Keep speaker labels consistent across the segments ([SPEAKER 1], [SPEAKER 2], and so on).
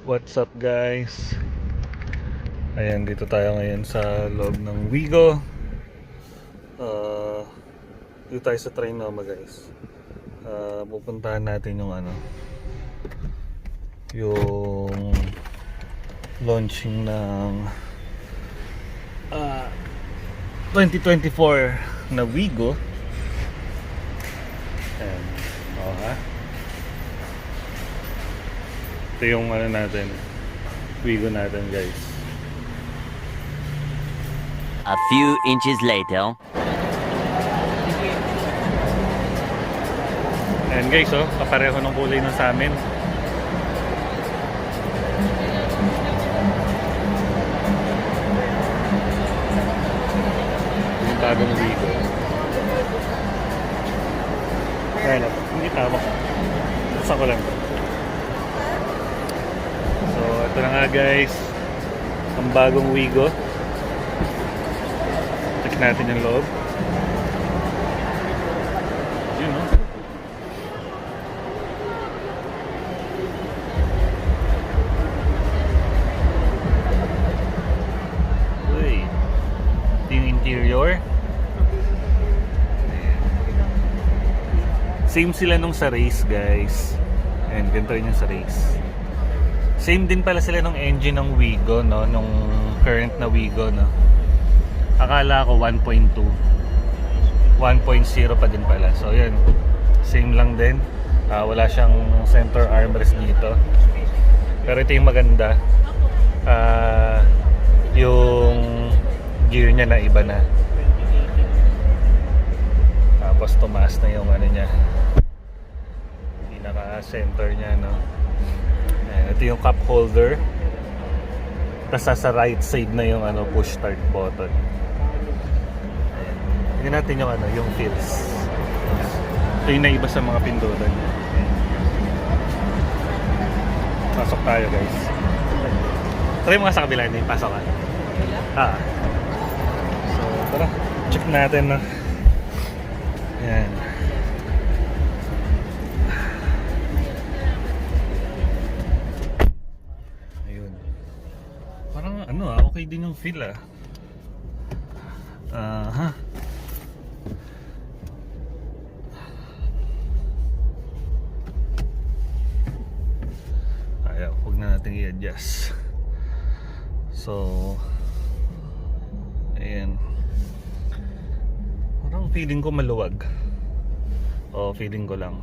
[SPEAKER 1] What's up guys? Ayan, dito tayo ngayon sa loob ng Wigo. Dito tayo sa Trinoma guys. Pupuntahan natin yung yung launching ng 2024 na Wigo. Ayan. Ha? Ito yung natin, Wigo natin guys.
[SPEAKER 2] A few inches later.
[SPEAKER 1] Ayan guys, kapareho ng kulay ng sa amin. Yung bagong Wigo. Ayan, hindi tama. Buksan ko lang to. So, ito na nga guys, ang bagong Wigo. Check natin yung loob. Yun, no? Uy, ito yung interior. Same sila nung sa race guys. And ganito rin yung sa race. Same din pala sila nung engine ng Wigo, no? Nung current na Wigo, no? Akala ko 1.2 1.0 pa din pala. So yun, same lang din. Wala siyang center armrest dito. Pero ito yung maganda. Yung gear niya na iba na. Tapos tumaas na yung niya, pinaka-center niya, no? Ayan, ito yung cup holder. Tapos sa right side na yung push start button. Ayan. Tingnan natin yung yung feels. Ito yung naiba sa mga pindutan niya. Pasok tayo guys. Try mo nga sa kabila niya, pasok ka. So tara, check natin na. Ayan. Ayun. Parang okay din yung feel Ayaw, huwag na natin i-adjust. So ayan. Parang feeling ko maluwag. Feeling ko lang.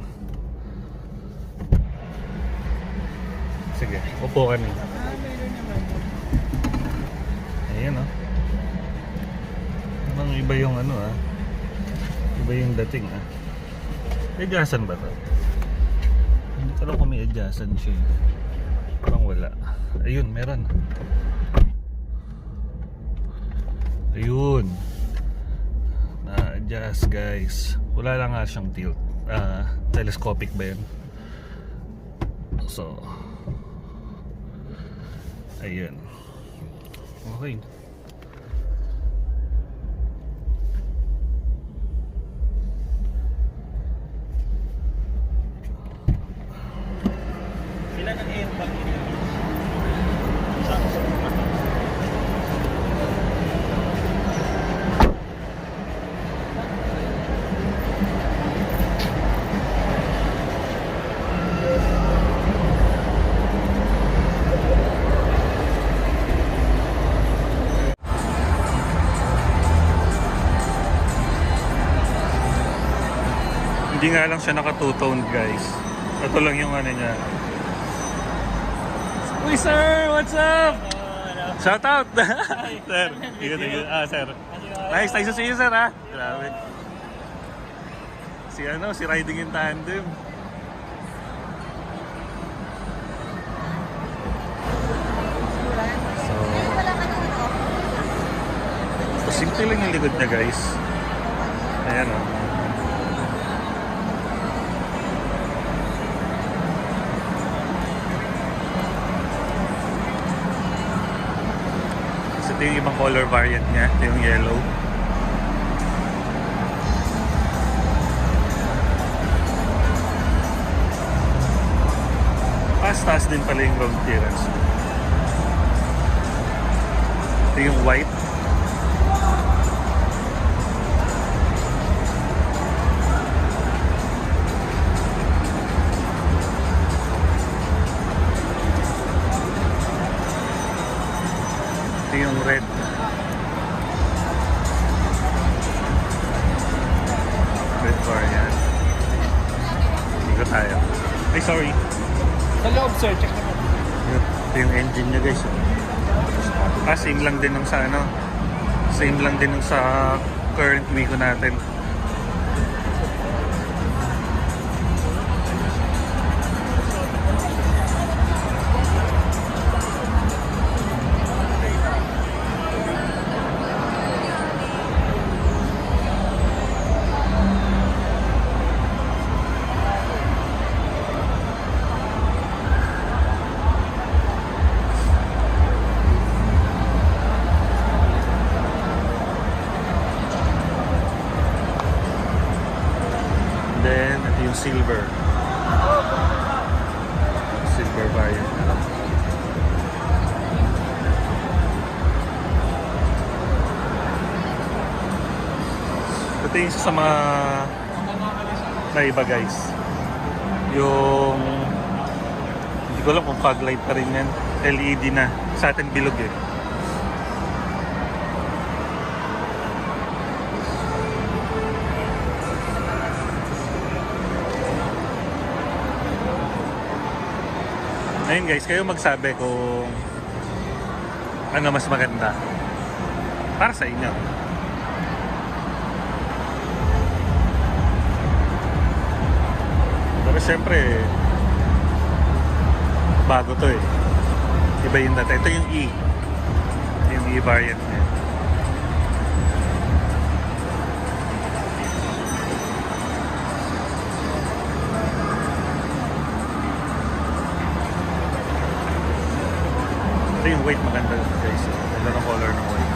[SPEAKER 1] Sige, upo ka na. Ayan Parang iba yung iba yung dating Adjustan ba to? Hindi ko alam kung may adjustan siya. Parang wala. Ayun, meron. Ayun. Na-adjust guys. Wala lang nga siyang tilt. Telescopic ba yun? So ayun. Okay.
[SPEAKER 3] Ilan ang airbag nila?
[SPEAKER 1] Hindi nga lang siya naka two-tone guys. Ito lang yung niya. Uy sir! What's up? Shout out! Sir! Sir. Nice to see you sir Grabe. Si Riding in Tandem. So simple lang yung likod niya guys. Ayan Ito yung ibang color variant niya. Ito yung yellow. Mas taas din pala yung road clearance. Ito yung white. Ito yung red. Red variant. Dito tayo. Ay, sorry.
[SPEAKER 3] Sa loob, sir. Check naman.
[SPEAKER 1] Ito yung engine niya, guys. Same lang din nung sa ano. Same lang din nung sa current Wigo natin. Then, ito yung silver. Silver variant. Ito yung isa sa mga naiba, guys. Yung hindi ko alam kung fog light pa rin yan. LED na. Sa atin bilog eh. Ayun guys, kayo magsabi kung ano mas maganda para sa inyo. Pero syempre bago to eh. Iba yung dati. Ito yung E. Yung E variant niya. Ito yung white maganda guys. Ganda ng color ng white.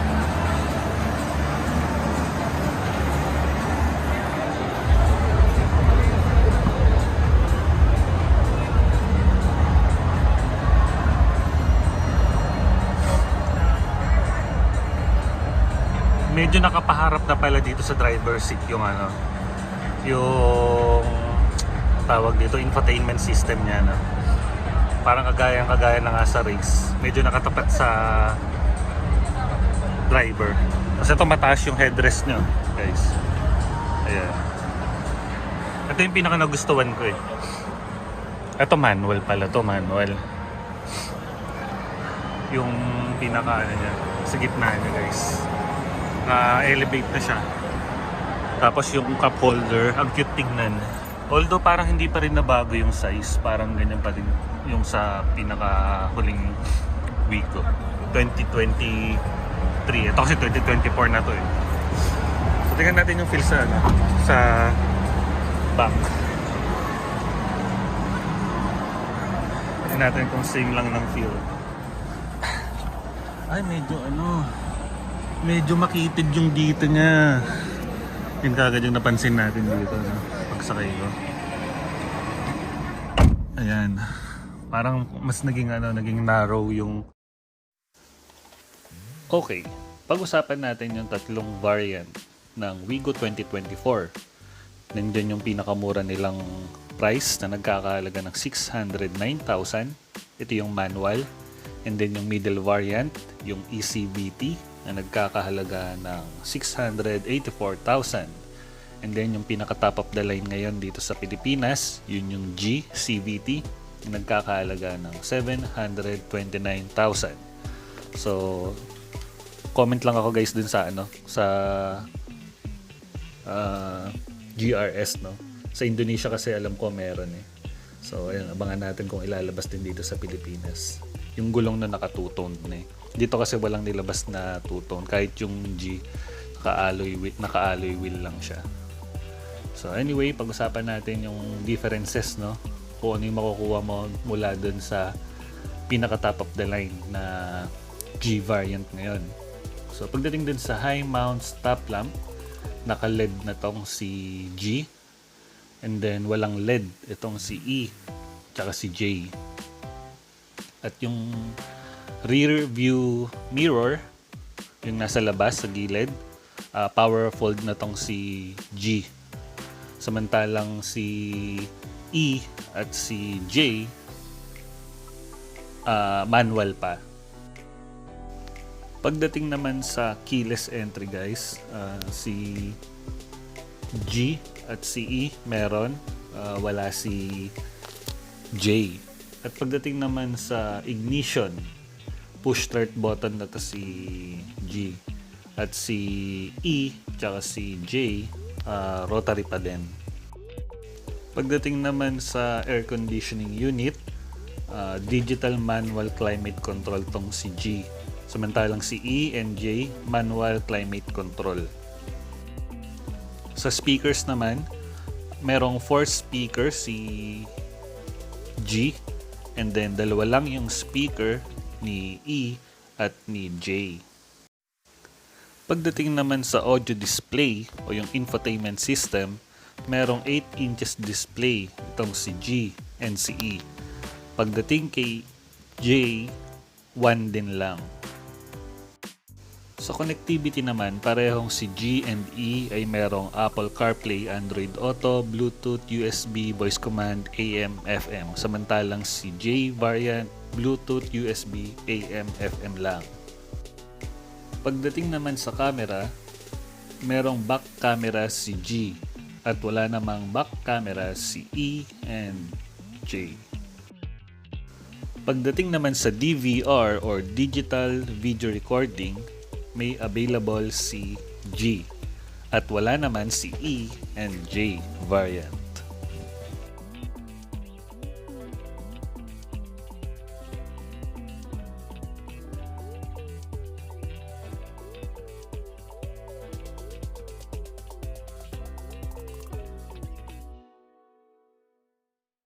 [SPEAKER 1] Medyo nakapaharap na pala dito sa driver seat yung ano, yung tawag dito, infotainment system niya, no? Parang kagaya na nga sa race. Medyo nakatapat sa driver. Kasi ito mataas yung headrest nyo, guys. Ayan. Ito yung pinaka nagustuhan ko eh. Ito manual pala to, manual. Yung pinaka ano niya, sa gitna niya, guys. Na-elevate na siya. Tapos yung cup holder, ang cute tingnan. Although parang hindi pa rin nabago yung size, parang ganyan pa rin yung sa pinaka huling Wigo 2023. Ito kasi 2024 na to eh. So tingnan natin yung feel sa ano, sa back. Tingnan natin kung same lang ng feel. Ay medyo ano, medyo makitid yung dito niya. Yun kagad yung napansin natin dito, no? Pagsakay ko. Ayan. Parang mas naging ano, naging narrow yung... Okay. Pag-usapan natin yung tatlong variant ng Wigo 2024. Nandiyan yung pinakamura nilang price na nagkakahalaga ng 609,000. Ito yung manual. And then yung middle variant, yung ECVT, na nagkakahalaga ng 684,000. And then yung pinaka top of the line ngayon dito sa Pilipinas, yun yung G CVT, na nagkakahalaga ng 729,000. So comment lang ako guys dun sa ano, sa GRS, no. Sa Indonesia kasi alam ko meron eh. So ayun, abangan natin kung ilalabas din dito sa Pilipinas. Yung gulong na naka-two-toned na eh. Dito kasi walang nilabas na two-tone. Kahit yung G, naka-alloy wheel lang siya. So anyway, pag-usapan natin yung differences, no? Kung ano yung makukuha mo mula dun sa pinaka-top of the line na G variant ngayon. So pagdating dun sa high mount stop lamp, naka-LED na tong si G. And then walang LED itong si E, tsaka si J. At yung rear view mirror, yung nasa labas sa gilid, power fold na tong si G. Samantalang si E at si J, manual pa. Pagdating naman sa keyless entry guys, si G at si E meron, wala si J. At pagdating naman sa ignition, push start button na to si G. At si E tsaka si J, rotary pa din. Pagdating naman sa air conditioning unit, digital manual climate control tong si G. Samantalang si E and J, manual climate control. Sa speakers naman, merong 4 speakers si G, and then dalawa lang yung speaker ni E at ni J. Pagdating naman sa audio display o yung infotainment system, merong 8 inches display itong si G and si E. Pagdating kay J, 1 din lang. Sa connectivity naman, parehong si G and E ay merong Apple CarPlay, Android Auto, Bluetooth, USB, voice command, AM, FM. Samantalang si J variant, Bluetooth, USB, AM, FM lang. Pagdating naman sa camera, merong back camera si G at wala namang back camera si E and J. Pagdating naman sa DVR or digital video recording, may available si G at wala naman si E and J variant.